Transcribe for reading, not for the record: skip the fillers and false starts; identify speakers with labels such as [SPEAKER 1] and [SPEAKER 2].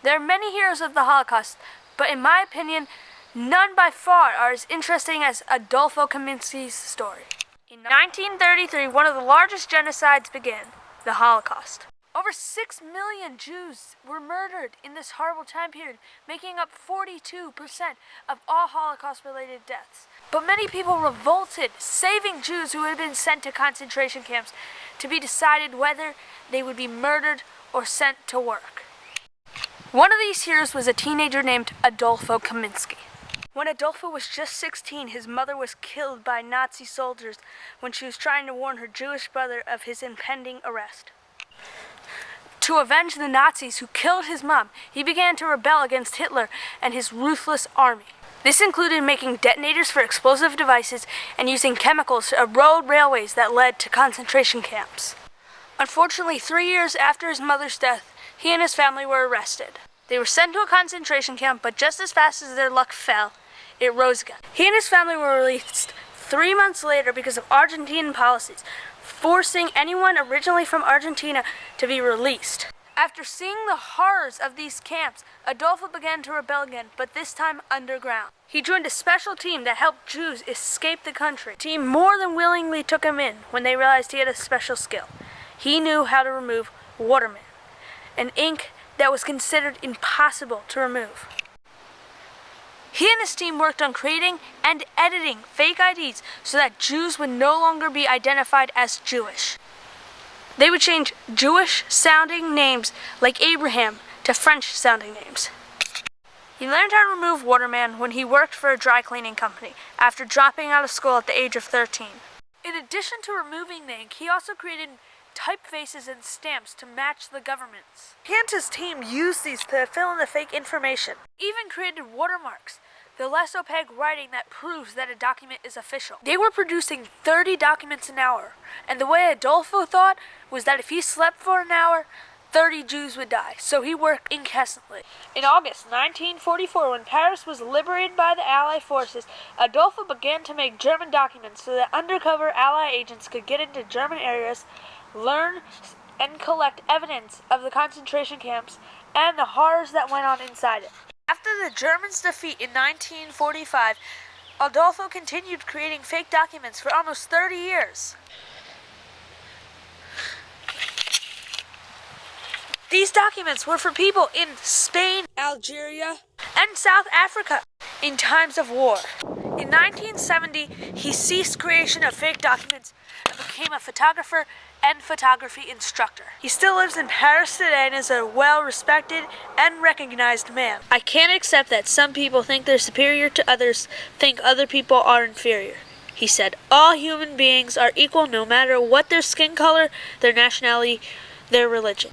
[SPEAKER 1] There are many heroes of the Holocaust, but in my opinion, none by far are as interesting as Adolfo Kaminsky's story. In 1933, one of the largest genocides began, the Holocaust. Over 6 million Jews were murdered in this horrible time period, making up 42% of all Holocaust-related deaths. But many people revolted, saving Jews who had been sent to concentration camps to be decided whether they would be murdered or sent to work. One of these heroes was a teenager named Adolfo Kaminsky. When Adolfo was just 16, his mother was killed by Nazi soldiers when she was trying to warn her Jewish brother of his impending arrest. To avenge the Nazis who killed his mom, he began to rebel against Hitler and his ruthless army. This included making detonators for explosive devices and using chemicals to erode railways that led to concentration camps. Unfortunately, 3 years after his mother's death, he and his family were arrested. They were sent to a concentration camp, but just as fast as their luck fell, it rose again. He and his family were released 3 months later because of Argentine policies, forcing anyone originally from Argentina to be released. After seeing the horrors of these camps, Adolfo began to rebel again, but this time underground. He joined a special team that helped Jews escape the country. The team more than willingly took him in when they realized he had a special skill. He knew how to remove waterman, an ink that was considered impossible to remove. He and his team worked on creating and editing fake IDs so that Jews would no longer be identified as Jewish. They would change Jewish-sounding names like Abraham to French-sounding names. He learned how to remove waterman when he worked for a dry cleaning company after dropping out of school at the age of 13. In addition to removing the ink, he also created typefaces and stamps to match the government's. He and his team used these to fill in the fake information. Even created watermarks, the less opaque writing that proves that a document is official. They were producing 30 documents an hour, and the way Adolfo thought was that if he slept for an hour, 30 Jews would die, so he worked incessantly. In August 1944, when Paris was liberated by the Allied forces, Adolfo began to make German documents so that undercover Allied agents could get into German areas, learn and collect evidence of the concentration camps and the horrors that went on inside it. After the Germans' defeat in 1945, Adolfo continued creating fake documents for almost 30 years. These documents were for people in Spain, Algeria, and South Africa in times of war. In 1970, he ceased creation of fake documents and became a photographer and photography instructor. He still lives in Paris today and is a well-respected and recognized man. I can't accept that some people think they're superior to others, think other people are inferior. He said, all human beings are equal no matter what their skin color, their nationality, their religion.